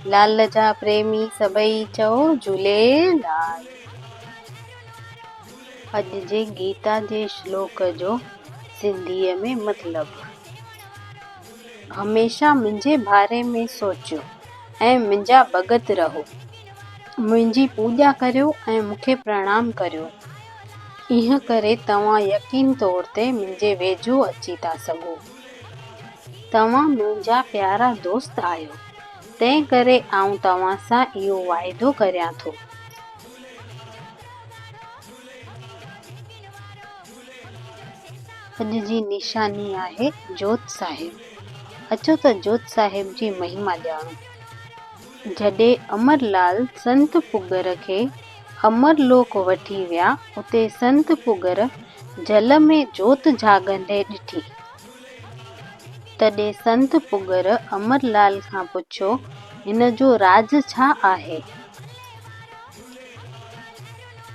लाल जा प्रेमी सभई चओ झूलेलाल। अॼु जे गीता जे श्लोक जो सिंधीअ में मतिलबु। हमेशा मुंहिंजे बारे में सोचियो ऐं मुंहिंजा भॻत रहो। मुंहिंजी पूॼा करियो ऐं मूंखे प्रणाम करियो। इएं करे तव्हां यकीन तौर ते मुंहिंजे वेझो अची था सघो। तव्हां मुंहिंजा प्यारा दोस्त आहियो, तंहिं करे आउं तव्हां सां इहो वाइदो करियां थो। अॼु जी निशानी आहे जोत साहिब। अचो त जोत साहिब जी महिमा ॼाणो। जॾहिं अमरलाल संत पुगर खे अमरलोक वठी विया, उते संत पुगर जल में जोत जाॻंदे ॾिठी। तॾहिं संत पुगर अमरलाल खां पुछियो, हिन जो राज छा आहे?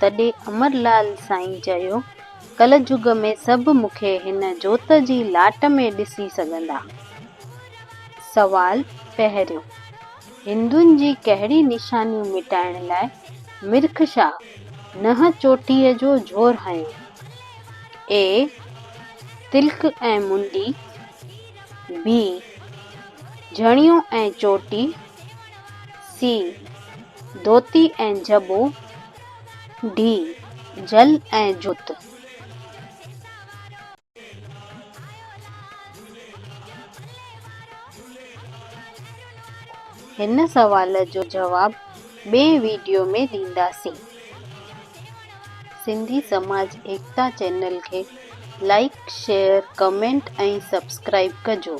तॾहिं अमरलाल साईं चयो, कलयुग में सभु मूंखे हिन जोत जी लाट में ॾिसी सघंदा। सवाल पहिरियों, हिंदुनि जी कहिड़ी निशानियूं मिटाइण लाइ मिर्ख शाह नह चोटीअ जो ज़ोर हंयो? ए. तिलक ऐं मुंडी, बी. झणियो ऐं चोटी, सी. धोती ऐं जबो, डी. जल ऐं जोत। हिन सवाल जो जवाबु ॿिए वीडियो में ॾींदासीं। सिंधी समाज एकता चैनल खे लाइक, शेयर, कमेंट ऐं सब्सक्राइब कजो।